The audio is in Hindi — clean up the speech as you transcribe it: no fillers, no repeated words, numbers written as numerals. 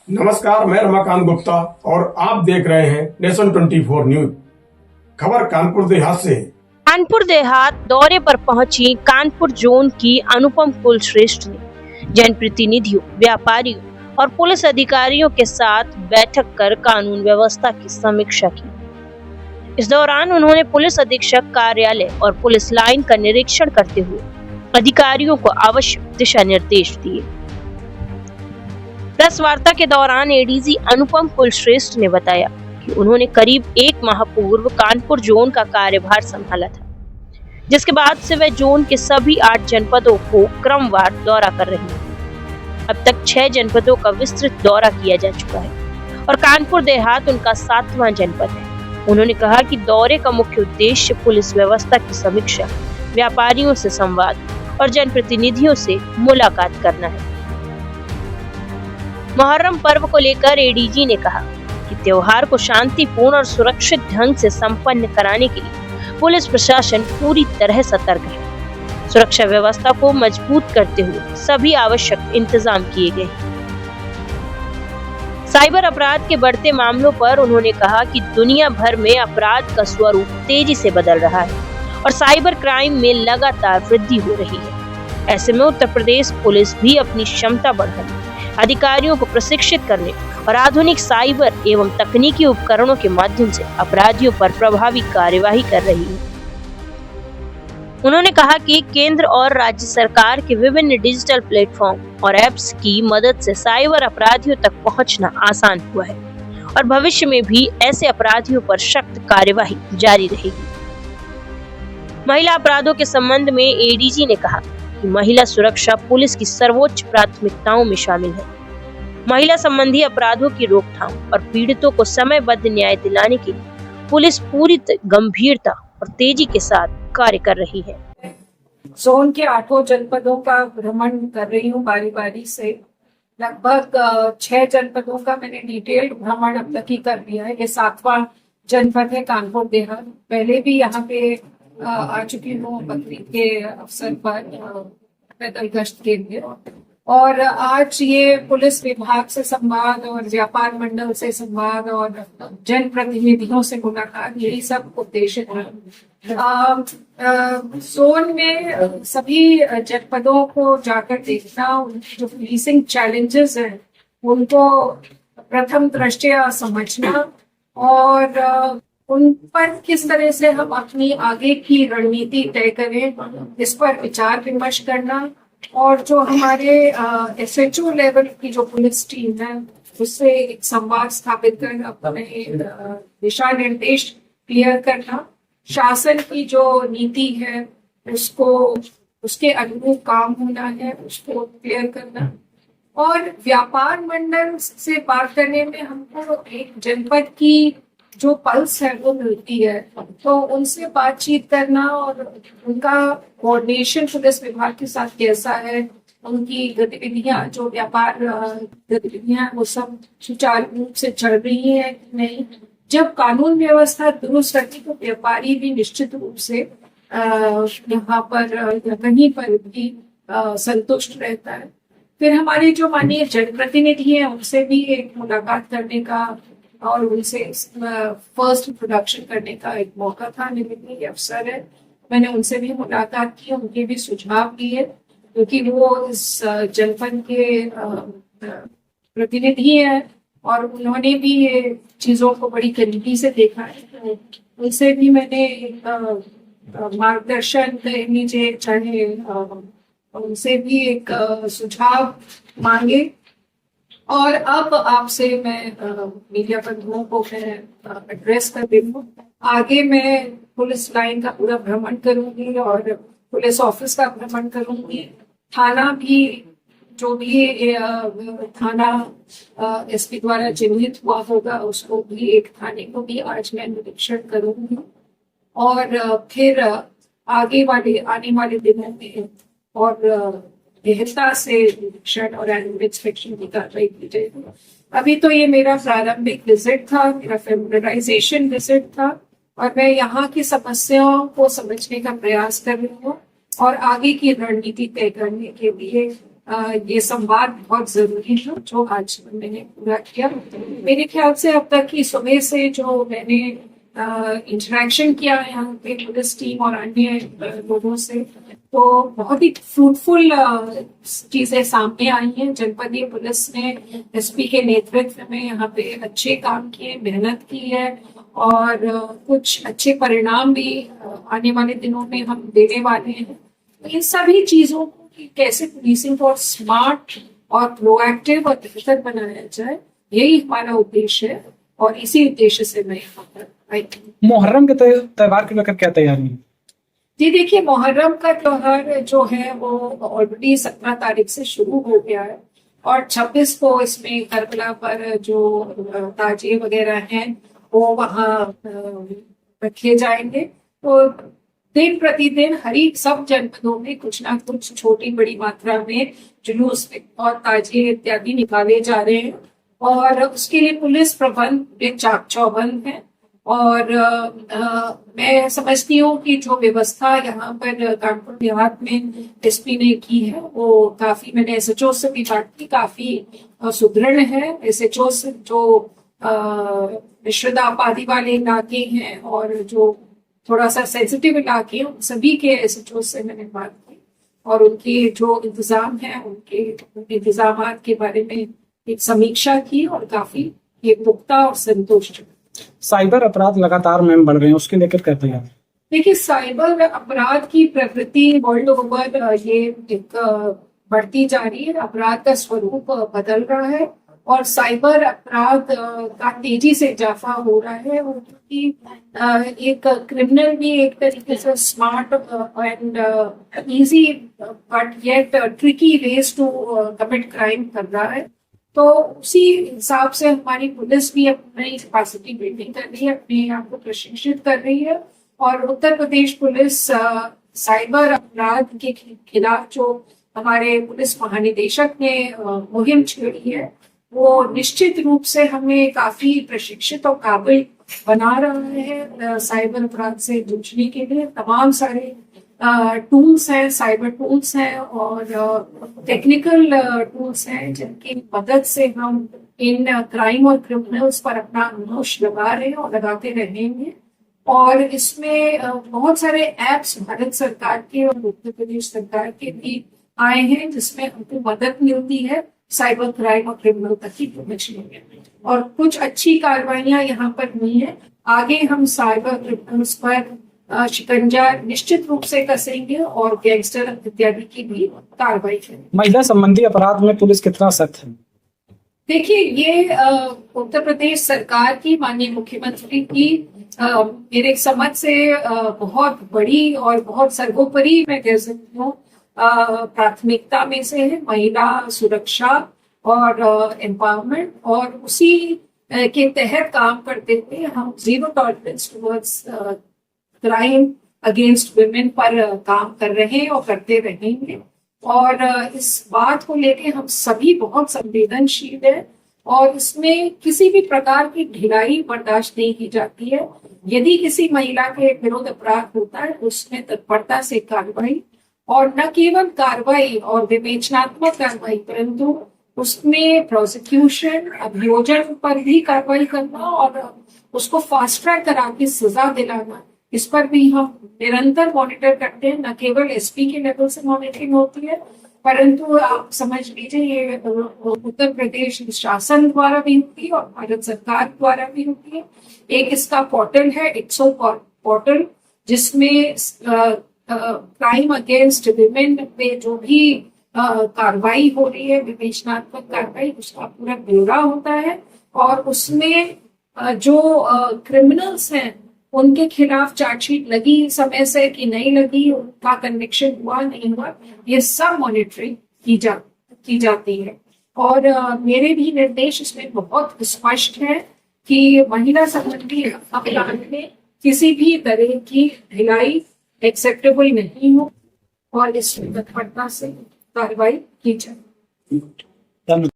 नमस्कार, मैं रमाकांत गुप्ता और आप देख रहे हैं नेशन 24 न्यूज। खबर कानपुर देहात से। कानपुर देहात दौरे पर पहुंची कानपुर जोन की अनुपम कुलश्रेष्ठ ने जनप्रतिनिधियों, व्यापारियों और पुलिस अधिकारियों के साथ बैठक कर कानून व्यवस्था की समीक्षा की। इस दौरान उन्होंने पुलिस अधीक्षक कार्यालय और पुलिस लाइन का निरीक्षण करते हुए अधिकारियों को आवश्यक दिशा निर्देश दिए। प्रेस वार्ता के दौरान एडीजी अनुपम कुलश्रेष्ठ ने बताया कि उन्होंने करीब 1 माह पूर्व कानपुर जोन का कार्यभार संभाला था, जिसके बाद से वे जोन के सभी 8 जनपदों को क्रमवार दौरा कर रही हैं। अब तक 6 जनपदों का विस्तृत दौरा किया जा चुका है और कानपुर देहात उनका 7वां जनपद है। उन्होंने कहा कि दौरे का मुख्य उद्देश्य पुलिस व्यवस्था की समीक्षा, व्यापारियों से संवाद और जनप्रतिनिधियों से मुलाकात करना है। मुहर्रम पर्व को लेकर एडीजी ने कहा कि त्योहार को शांतिपूर्ण और सुरक्षित ढंग से संपन्न कराने के लिए पुलिस प्रशासन पूरी तरह सतर्क है। सुरक्षा व्यवस्था को मजबूत करते हुए सभी आवश्यक इंतजाम किए गए। साइबर अपराध के बढ़ते मामलों पर उन्होंने कहा कि दुनिया भर में अपराध का स्वरूप तेजी से बदल रहा है और साइबर क्राइम में लगातार वृद्धि हो रही है। ऐसे में उत्तर प्रदेश पुलिस भी अपनी क्षमता बढ़ाने, अधिकारियों को प्रशिक्षित करने और आधुनिक साइबर एवं तकनीकी उपकरणों के माध्यम से अपराधियों पर प्रभावी कार्यवाही कर रही है। उन्होंने कहा कि केंद्र और राज्य सरकार के विभिन्न डिजिटल प्लेटफॉर्म और ऐप्स की मदद से साइबर अपराधियों तक पहुंचना आसान हुआ है और भविष्य में भी ऐसे अपराधियों पर सख्त कार्यवाही जारी रहेगी। महिला अपराधों के संबंध में एडीजी ने कहा कि महिला सुरक्षा पुलिस की सर्वोच्च प्राथमिकताओं में शामिल है। महिला संबंधी अपराधों की रोकथाम और पीड़ितों को समयबद्ध न्याय दिलाने के लिए पुलिस पूरी गंभीरता और तेजी के साथ कार्य कर रही है। जोन के 8 जनपदों का भ्रमण कर रही हूँ बारी बारी से। लगभग 6 जनपदों का मैंने डिटेल्ड भ्रमण अब तक ही कर लिया है। ये 7वां जनपद है कानपुर देहात। पहले भी यहाँ पे आ चुकी हूँ बकरीद के अवसर पर पैदल गश्त के लिए, और आज ये पुलिस विभाग से संवाद और व्यापार मंडल से संवाद और जन प्रतिनिधियों से मुलाकात, यही सब उद्देश्य है। जोन में सभी जनपदों को जाकर देखना, उनकी जो पुलिसिंग चैलेंजेस हैं उनको प्रथम दृष्टया समझना और उन पर किस तरह से हम अपनी आगे की रणनीति तय करें, इस पर विचार विमर्श करना, और जो हमारे एसएचओ लेवल की जो पुलिस टीम है उससे एक संवाद स्थापित कर अपने दिशा निर्देश क्लियर करना, शासन की जो नीति है उसको उसके अनुरूप काम होना है उसको क्लियर करना, और व्यापार मंडल से बात करने में हमको एक जनपद की जो पल्स है वो मिलती है, तो उनसे बातचीत करना और उनका कोऑर्डिनेशन पुलिस विभाग के साथ कैसा है, उनकी गतिविधियां जो व्यापार गतिविधियां वो सब सुचारू रूप से चल रही है कि नहीं। जब कानून व्यवस्था दुरुस्त रहती तो व्यापारी भी निश्चित रूप से यहाँ पर कहीं पर भी संतुष्ट रहता है। फिर हमारे जो माननीय जनप्रतिनिधि हैं उनसे भी एक मुलाकात करने का और उनसे फर्स्ट इंट्रोडक्शन करने का एक मौका था, मिलने का अवसर है। मैंने उनसे भी मुलाकात की, उनके भी सुझाव लिए, क्योंकि वो इस जनपद के प्रतिनिधि हैं और उन्होंने भी ये चीजों को बड़ी करीबी से देखा है। उनसे भी मैंने एक मार्गदर्शन लीजिए, चाहे उनसे भी एक सुझाव मांगे। और अब आपसे मैं मीडिया बंधुओं को मैं एड्रेस कर रही हूँ। आगे मैं पुलिस लाइन का पूरा भ्रमण करूंगी और पुलिस ऑफिस का भ्रमण करूंगी। थाना भी, जो भी थाना एसपी द्वारा चिन्हित हुआ होगा उसको भी, एक थाने को भी आज मैं निरीक्षण करूंगी, और फिर आगे वाले आने वाले दिनों में और गहनता से निरीक्षण और एनुअल इंस्पेक्शन की कार्रवाई की जाएगी। अभी तो ये मेरा प्रारंभिक विजिट था, मेरा फेमिलियराइजेशन विजिट था, और मैं यहाँ की समस्याओं को समझने का प्रयास कर रही हूँ और आगे की रणनीति तय करने के लिए ये संवाद बहुत जरूरी है जो आज मैंने पूरा किया। मेरे ख्याल से अब तक की सुबह से जो मैंने इंटरेक्शन किया यहाँ पे पुलिस टीम और अन्य लोगों से, तो बहुत ही फ्रूटफुल चीजें सामने आई हैं। जनपदीय पुलिस ने एसपी के नेतृत्व में यहाँ पे अच्छे काम किए, मेहनत की है और कुछ अच्छे परिणाम भी आने वाले दिनों में हम देने वाले हैं। इन सभी चीजों को कि कैसे पुलिसिंग को स्मार्ट और प्रोएक्टिव और बेहतर बनाया जाए, यही हमारा उद्देश्य है और इसी उद्देश्य से मैं यहाँ पर आई थी। मुहर्रम के त्योहार को लेकर क्या तैयारी है? जी देखिए, मुहर्रम का त्योहार जो है वो ऑलरेडी 17 तारीख से शुरू हो गया है और 26 को इसमें करबला पर जो ताजिए वगैरह हैं वो वहाँ रखे जाएंगे। तो दिन प्रतिदिन सब जनपदों में कुछ ना कुछ छोटी बड़ी मात्रा में जुलूस और ताजिए इत्यादि निकाले जा रहे हैं और उसके लिए पुलिस प्रबंध चाक चौबंद है। और मैं समझती हूँ कि जो व्यवस्था यहाँ पर कानपुर देहात में एसपी ने की है वो काफी, मैंने एसएचओ से भी बात की, काफी सुदृढ़ है। एसएचओ से जो मिश्रित आबादी वाले इलाके हैं और जो थोड़ा सा सेंसिटिव इलाके हैं, सभी के एसएचओ से मैंने बात की और उनके जो इंतजाम है उनके इंतजाम के बारे में एक समीक्षा की और काफी ये पुख्ता और संतुष्ट। साइबर अपराध लगातार में बढ़ रहे हैं, उसके लेकर क्या तैयारी? देखिए, साइबर अपराध की प्रवृत्ति वर्ल्ड ओवर ये एक बढ़ती जा रही है। अपराध का स्वरूप बदल रहा है और साइबर अपराध का तेजी से इजाफा हो रहा है और क्योंकि एक क्रिमिनल भी एक तरीके से smart and easy but yet tricky ways to commit crime कर रहा है। तो उसी हिसाब से हमारी पुलिस भी अपनी कैपेसिटी बिल्डिंग कर रही है, अपने आप को प्रशिक्षित कर रही है और उत्तर प्रदेश पुलिस साइबर अपराध के खिलाफ जो हमारे पुलिस महानिदेशक ने मुहिम छेड़ी है वो निश्चित रूप से हमें काफी प्रशिक्षित और काबिल बना रहा है साइबर अपराध से जूझने के लिए। तमाम सारे टूल्स हैं, साइबर टूल्स हैं और टेक्निकल टूल्स हैं जिनकी मदद से हम इन क्राइम और क्रिमिनल्स पर अपना अंकुश लगा रहे हैं और लगाते रहेंगे। और इसमें बहुत सारे एप्स भारत सरकार के और उत्तर प्रदेश सरकार के भी आए हैं जिसमें हमको मदद मिलती है साइबर क्राइम और क्रिमिनल तक की पहुंचने में और कुछ अच्छी कार्रवाइयां यहाँ पर हुई है। आगे हम साइबर क्रिमिनल्स पर शिकंजा निश्चित रूप से कसेंगे और गैंगस्टर इत्यादि की भी कार्रवाई करेंगे। महिला संबंधी अपराध में पुलिस कितना सख्त है? देखिए, ये उत्तर प्रदेश सरकार की माननीय मुख्यमंत्री की मेरे समझ से बहुत बड़ी और बहुत सर्वोपरि मैं कह सकती हूँ प्राथमिकता में से है महिला सुरक्षा और एम्पावरमेंट और उसी के तहत काम करते हुए हम zero tolerance towards crime against women पर काम कर रहे हैं और करते रहेंगे। और इस बात को लेके हम सभी बहुत संवेदनशील हैं और इसमें किसी भी प्रकार की ढिलाई बर्दाश्त नहीं की जाती है। यदि किसी महिला के विरुद्ध अपराध होता है उसमें तत्परता से कार्रवाई और न केवल कार्रवाई और विवेचनात्मक कार्रवाई परंतु उसमें प्रोसिक्यूशन अभियोजन पर भी कार्रवाई करना और उसको फास्ट ट्रैक करा के सजा दिलाना, इस पर भी हम निरंतर मॉनिटर करते हैं। न केवल एसपी के लेवल से मॉनिटरिंग होती है परंतु आप समझ लीजिए ये उत्तर प्रदेश शासन द्वारा भी होती है और भारत सरकार द्वारा भी होती है। एक इसका पोर्टल है एक्सो पोर्टल जिसमें क्राइम अगेंस्ट विमेन पे जो भी कार्रवाई हो रही है विवेचनात्मक कार्रवाई उसका पूरा ब्यौरा होता है और उसमें जो क्रिमिनल्स हैं उनके खिलाफ चार्जशीट लगी समय से कि नहीं लगी, उनका कन्विक्शन हुआ नहीं हुआ, ये सब मॉनिटरिंग की जाती है। और मेरे भी निर्देश इसमें बहुत स्पष्ट है कि महिला संबंधी अपराध में किसी भी तरह की ढिलाई एक्सेप्टेबल नहीं हो और इस तत्परता से कार्रवाई की जाए।